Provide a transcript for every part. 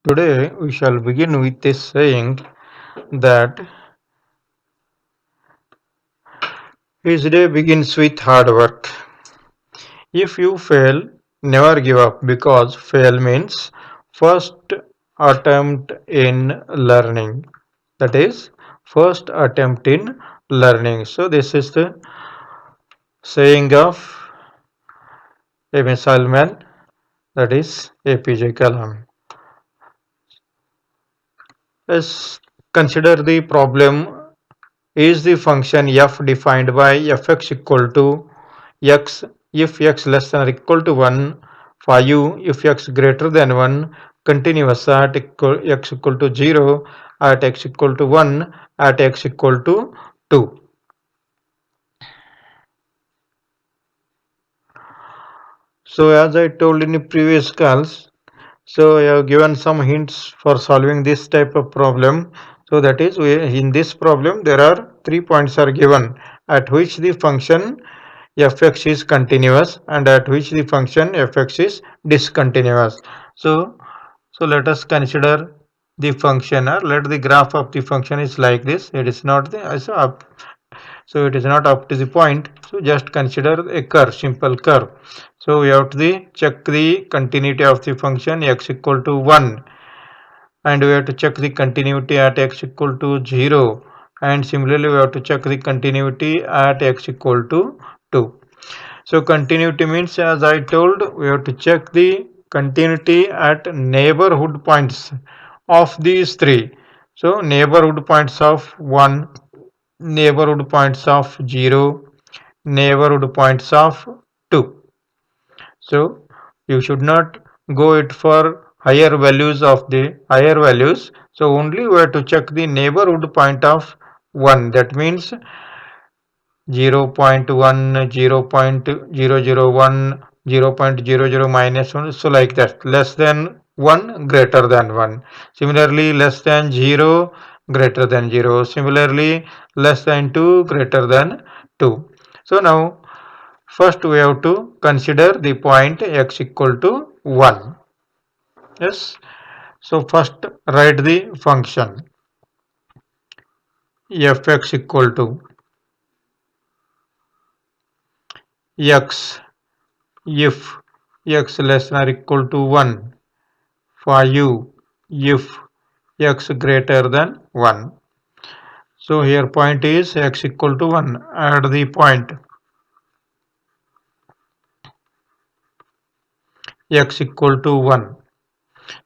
Today we shall begin with a saying that each day begins with hard work. If you fail, never give up because fail means first attempt in learning. That is, first attempt in learning. So, this is the saying of a missile man, that is APJ Kalam. Let's consider the problem. Is the function f defined by fx equal to x if x less than or equal to 1, for u if x greater than 1, continuous at x equal to 0, at x equal to 1, at x equal to 2. So as I told in the previous calls, so I have given some hints for solving this type of problem. So that is, in this problem there are 3 points are given at which the function fx is continuous and at which the function fx is discontinuous. So let us consider the function, or let the graph of the function is like this. It is not the so it is not up to the point. So just consider a curve, simple curve. So we have to check the continuity of the function x equal to 1, and we have to check the continuity at x equal to 0, and similarly we have to check the continuity at x equal to 2. So continuity means, as I told, we have to check the continuity at neighborhood points of these three. So neighborhood points of 1, neighborhood points of 0, neighborhood points of 2. So you should not go it for higher values of the higher values. So only we have to check the neighborhood point of 1. That means 0.1, 0.001, 0.00 minus 1, so like that, less than 1, greater than 1. Similarly, less than 0, greater than 0. Similarly, less than 2, greater than 2. So now, first we have to consider the point x equal to 1. Yes. So first write the function fx equal to x if x less than or equal to 1, for u if x greater than 1. So here point is x equal to 1. Add the point x equal to 1.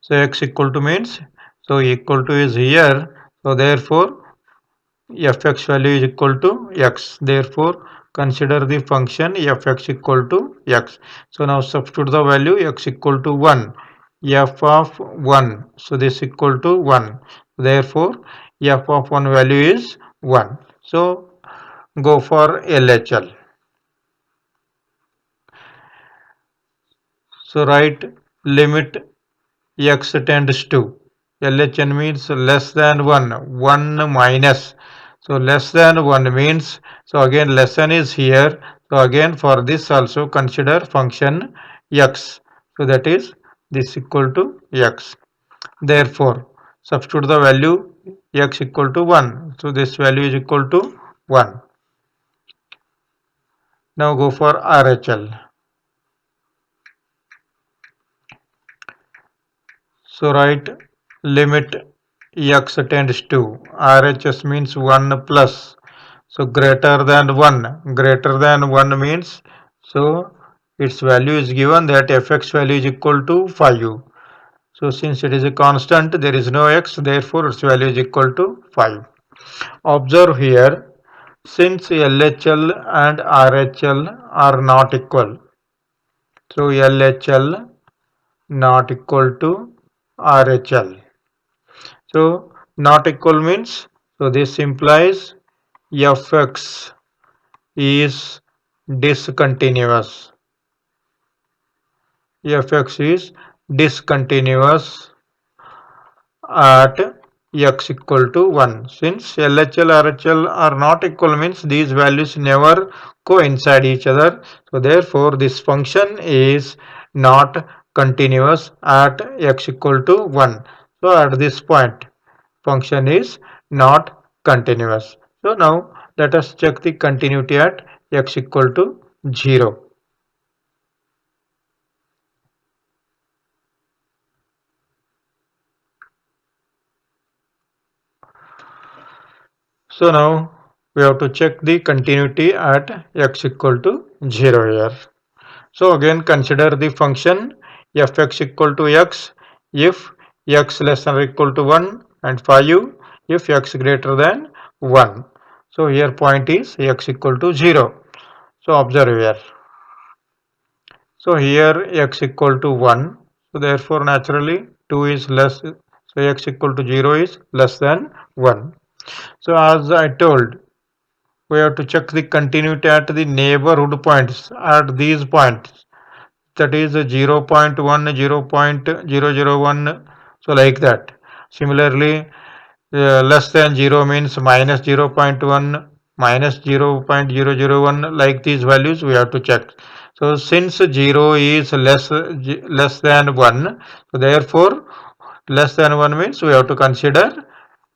So x equal to means, so equal to is here. So therefore fx value is equal to x. Therefore consider the function fx equal to x. So now substitute the value x equal to 1. F of 1. So this equal to 1. Therefore f of 1 value is 1. So go for LHL. So write limit x tends to. LHN means less than 1. 1 minus. So less than 1 means, so again less than is here. So again for this also consider function x. So that is this equal to x. Therefore substitute the value x equal to 1. So this value is equal to 1. Now go for RHL. So write limit x tends to. RHS means 1 plus. So greater than 1. Greater than 1 means, so its value is given that fx value is equal to 5. So since it is a constant, there is no x, therefore its value is equal to 5. Observe here, since LHL and RHL are not equal, so LHL not equal to RHL. So not equal means, so this implies fx is discontinuous. Fx is discontinuous at x equal to 1. Since LHL RHL are not equal means these values never coincide each other. So therefore this function is not continuous at x equal to 1. So at this point function is not continuous. So now let us check the continuity at x equal to 0. So now we have to check the continuity at x equal to 0 here. So again consider the function fx equal to x if x less than or equal to 1 and 5 if x greater than 1. So here point is x equal to 0. So observe here. So here x equal to 1. So therefore naturally 2 is less. So x equal to 0 is less than 1. So as I told, we have to check the continuity at the neighborhood points at these points. That is 0 0.1, 0.001. So like that. Similarly, less than 0 means minus 0.1, minus 0.001, like these values we have to check. So since 0 is less than 1, so therefore less than 1 means we have to consider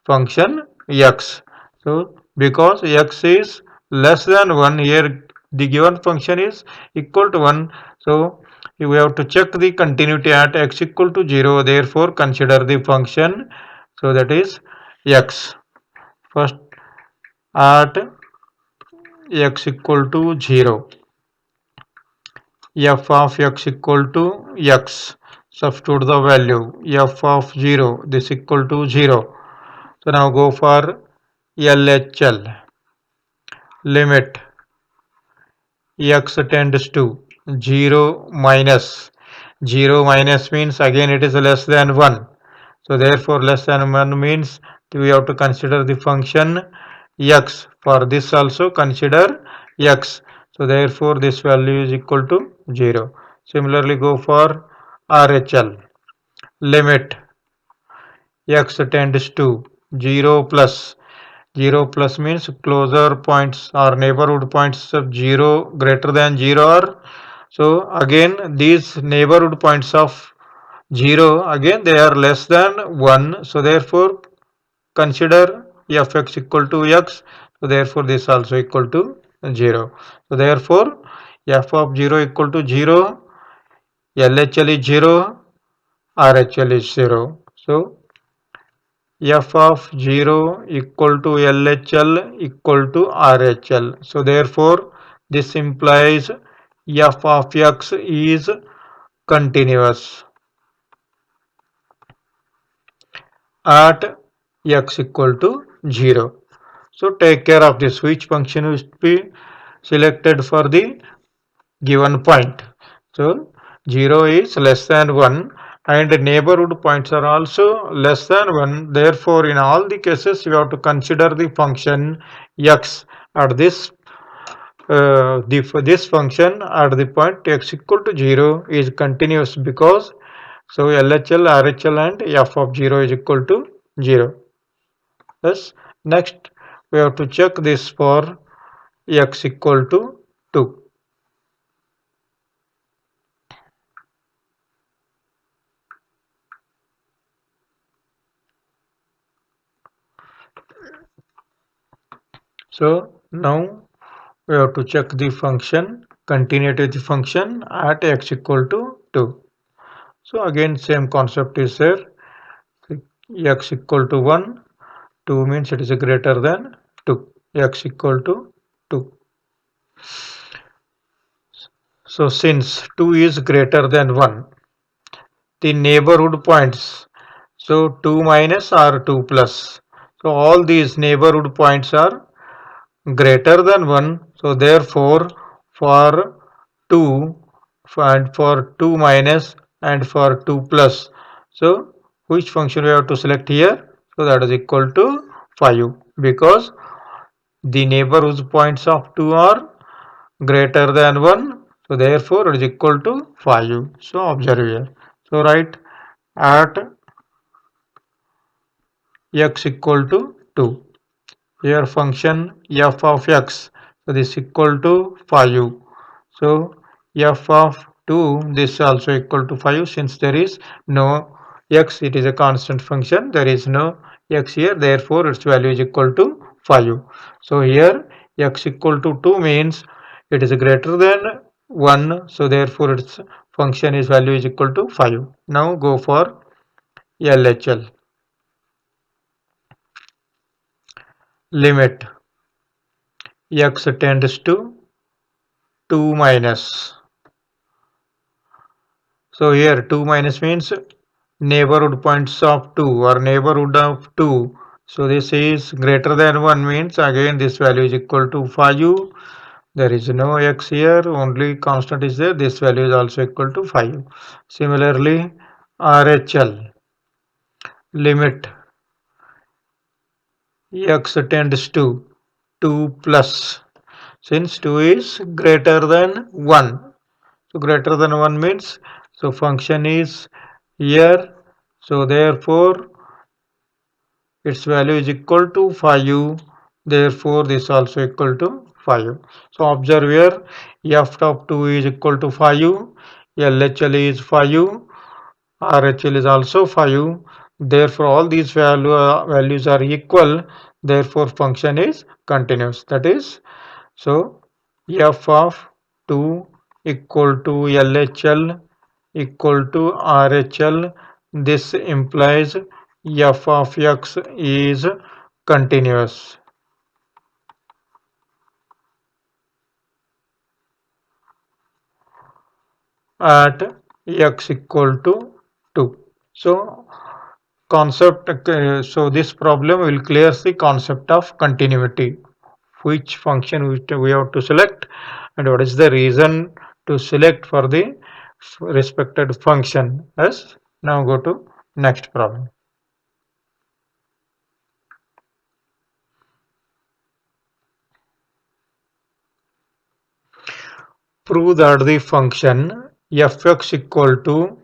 function x. So because x is less than 1, here the given function is equal to 1. So we have to check the continuity at x equal to 0. Therefore consider the function. So that is x. First at x equal to 0. F of x equal to x. Substitute the value f of 0. This equal to 0. So now go for LHL. Limit x tends to 0 minus. 0 minus means again it is less than 1. So therefore less than 1 means we have to consider the function x. For this also consider x. So therefore this value is equal to 0. Similarly go for RHL. Limit x tends to 0 plus. 0 plus means closer points or neighborhood points of 0 greater than 0 are. So again these neighborhood points of 0 again they are less than 1. So therefore consider fx equal to x. So therefore this also equal to 0. So therefore f of 0 equal to 0, LHL is 0, RHL is 0. So f of 0 equal to LHL equal to RHL. So therefore this implies f of x is continuous at x equal to 0. So take care of this, which function will be selected for the given point. So 0 is less than 1 and neighborhood points are also less than 1. Therefore in all the cases you have to consider the function x at this function at the point x equal to 0 is continuous because so LHL, RHL and f of 0 is equal to 0. Thus next we have to check this for x equal to 2. So now we have to check the function continuity of the function at x equal to 2. So again same concept is there. X equal to 1, 2 means it is greater than 2. X equal to 2. So since 2 is greater than 1, the neighborhood points, so 2 minus or 2 plus. So all these neighborhood points are greater than 1. So therefore for 2 and for 2 minus and for 2 plus. So which function we have to select here? So that is equal to 5 because the neighborhood points of 2 are greater than 1. So therefore it is equal to 5. So observe here. So write at x equal to 2. Here function f of x. So this equal to 5. So f of 2, this also equal to 5 since there is no x, it is a constant function, there is no x here, therefore its value is equal to 5. So here x equal to 2 means it is greater than 1, so therefore its function is value is equal to 5. Now go for LHL. Limit x tends to 2 minus. So here 2 minus means neighborhood points of 2 or neighborhood of 2. So this is greater than 1 means again this value is equal to 5. There is no x here, only constant is there. This value is also equal to 5. Similarly, RHL limit x tends to 2 plus. Since 2 is greater than 1. So greater than 1 means so function is here. So therefore its value is equal to 5. Therefore this also equal to 5. So observe here f of 2 is equal to 5, LHL is 5, RHL is also 5. Therefore all these values are equal. Therefore function is continuous. That is, so f of 2 equal to LHL equal to RHL. This implies f of x is continuous at x equal to 2. So so this problem will clear the concept of continuity. Which function we have to select and what is the reason to select for the respected function. Yes. Now go to next problem. Prove that the function fx equal to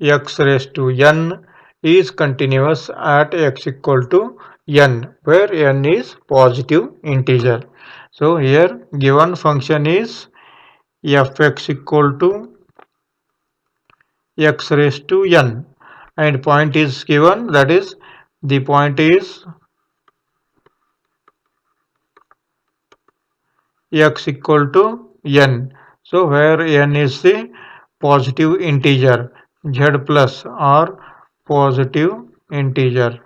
x raised to n is continuous at x equal to n, where n is positive integer. So here given function is fx equal to x raised to n and point is given, that is the point is x equal to n. So where n is the positive integer, z plus or positive integer.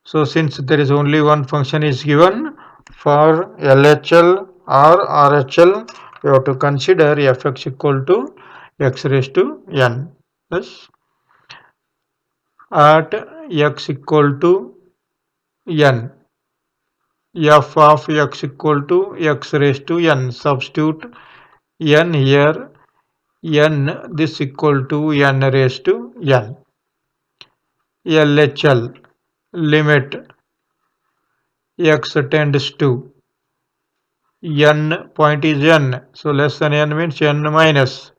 So since there is only one function is given for LHL or RHL, we have to consider fx equal to x raised to n. Yes. At x equal to n, f of x equal to x raised to n. Substitute n here, n this equal to n raised to n. LHL limit x tends to n, point is n, so less than n means n minus.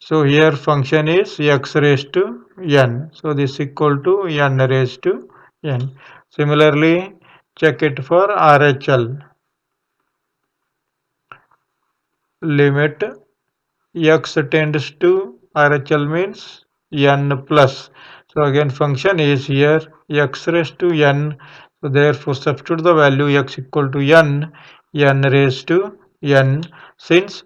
So here function is x raised to n, so this equal to n raised to n. Similarly, check it for RHL. Limit x tends to RHL means n plus. So again function is here x raised to n. So therefore substitute the value x equal to n raised to n. Since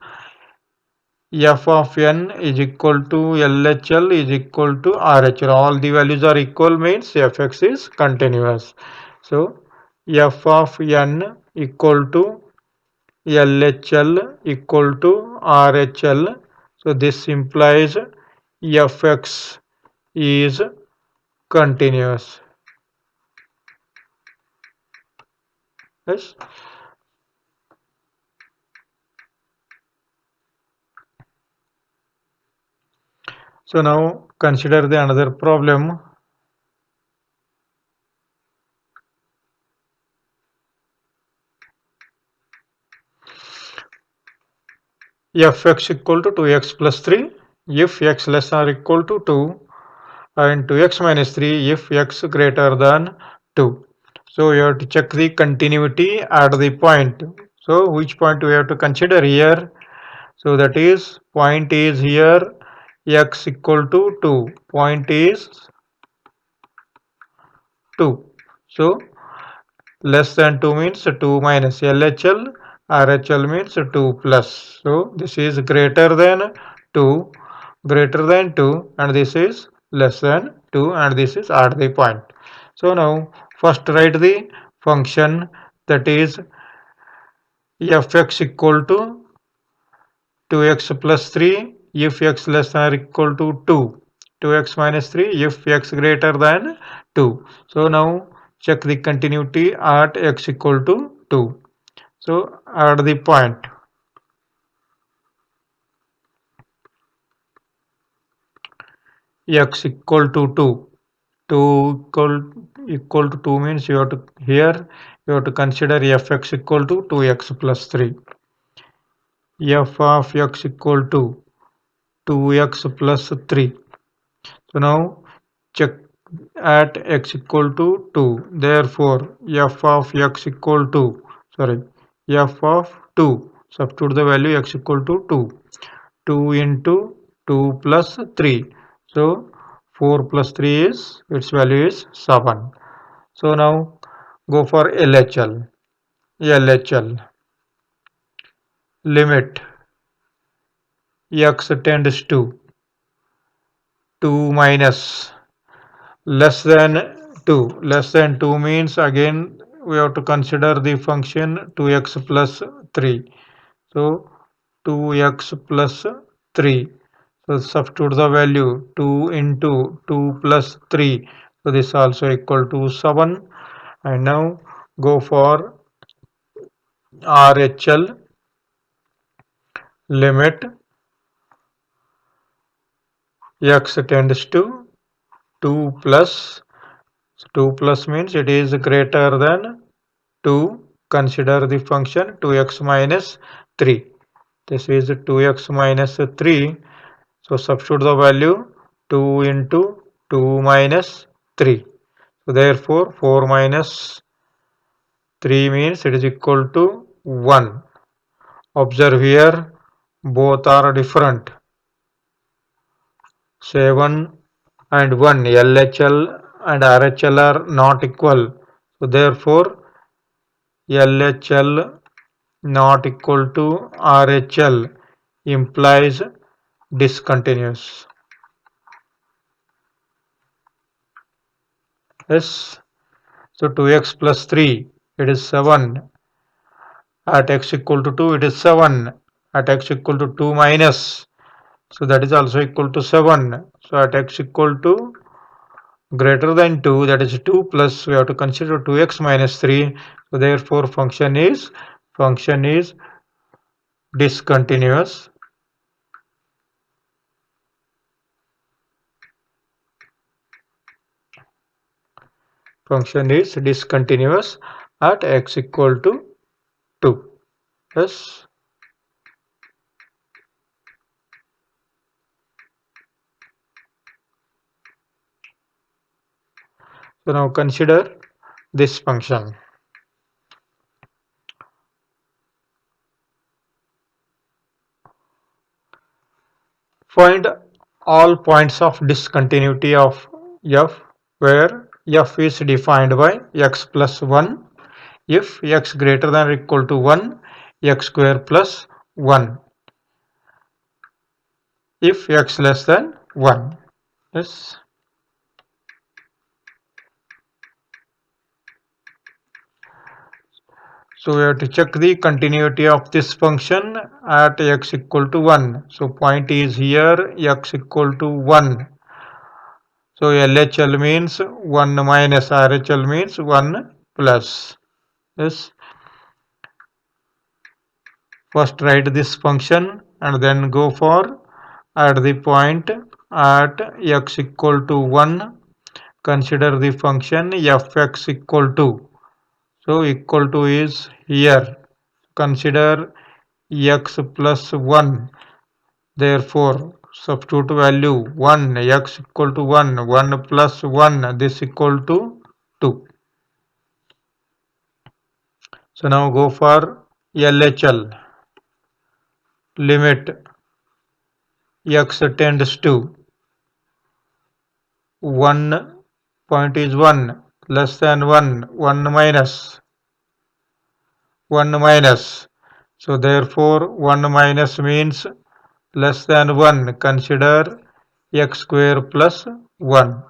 f of n is equal to LHL is equal to RHL. All the values are equal means fx is continuous. So f of n equal to LHL equal to RHL. So this implies fx is continuous. Yes. So now consider the another problem. Fx equal to 2x plus 3 if x less or equal to 2 and 2x minus 3 if x greater than 2. So you have to check the continuity at the point. So which point we have to consider here? So that is point is here x equal to 2. Point is 2. So less than 2 means 2 minus LHL, RHL means 2 plus. So this is two, greater than 2 and this is less than 2 and this is at the point. So now first write the function that is fx equal to 2x plus 3 if x less than or equal to 2. 2x minus 3 if x greater than 2. So now check the continuity at x equal to 2. So at the point x equal to 2. 2 equal to 2 means you have to here you have to consider fx equal to 2x plus 3. F of x equal to 2x plus 3. So now check at x equal to 2. Therefore, f of x equal to, sorry, f of 2. Substitute the value x equal to 2. 2 into 2 plus 3. So 4 plus 3 is, its value is 7. So now go for LHL. LHL limit x tends to 2 minus less than 2. Less than 2 means again we have to consider the function 2x plus 3. So 2x plus 3. So substitute the value 2 into 2 plus 3. So this also equal to 7. And now go for RHL limit x tends to 2 plus. 2 plus means it is greater than 2. Consider the function 2x minus 3. This is 2x minus 3. So substitute the value 2 into 2 minus 3. So therefore 4 minus 3 means it is equal to 1. Observe here both are different. 7 and 1 LHL and RHL are not equal. So therefore LHL not equal to RHL implies discontinuous. Yes. So 2x plus 3 it is 7. At x equal to 2 it is 7. At x equal to 2 minus, so that is also equal to 7. So at x equal to greater than 2, that is 2 plus, we have to consider 2x minus 3. So therefore function is discontinuous. Function is discontinuous at x equal to 2. Yes. So now consider this function. Find all points of discontinuity of f where f is defined by x plus 1 if x greater than or equal to 1 x square plus 1 if x less than 1. Yes. So we have to check the continuity of this function at x equal to 1. So point is here x equal to 1. So LHL means 1 minus RHL means 1 plus. Yes. First write this function and then go for at the point at x equal to 1. Consider the function fx equal to. So equal to is here. Consider x plus 1. Therefore substitute value 1 x equal to 1 1 plus 1 this equal to 2. So now go for LHL. Limit x tends to 1 point is 1 less than 1 minus 1 minus. So therefore 1 minus means less than 1. Consider x square plus 1.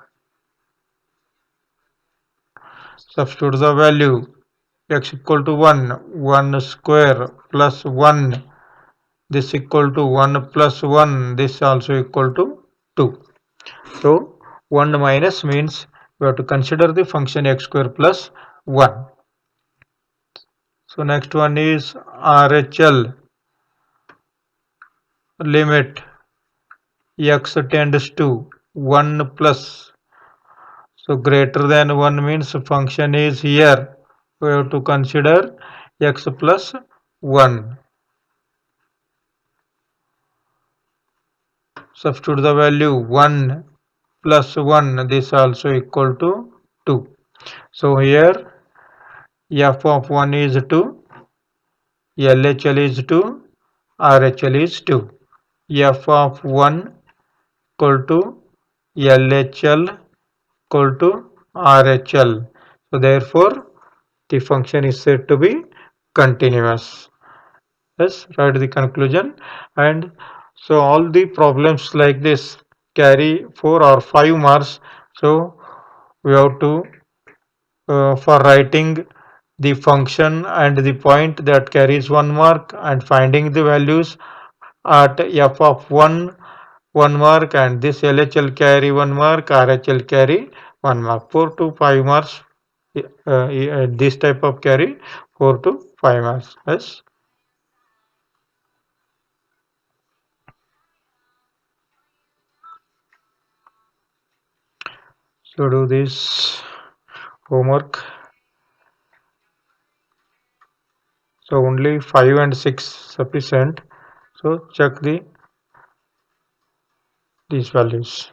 Substitute the value x equal to 1, 1 square plus 1, this equal to 1 plus 1, this also equal to 2. So 1 minus means we have to consider the function x square plus 1. So next one is RHL. Limit x tends to 1 plus. So greater than 1 means function is here. We have to consider x plus 1. Substitute the value 1 plus 1, this also equal to 2. So here f of 1 is 2, LHL is 2, RHL is 2. F of 1 equal to LHL equal to RHL. So therefore the function is said to be continuous. Yes, write the conclusion. And so all the problems like this carry 4 or 5 marks. So we have to for writing the function and the point that carries 1 mark, and finding the values at f of 1 mark, and this LHL carry 1 mark, RHL carry 1 mark. 4 to 5 marks, this type of carry 4 to 5 marks. Yes. So do this homework. So only 5 and 6 sufficient. So check these values.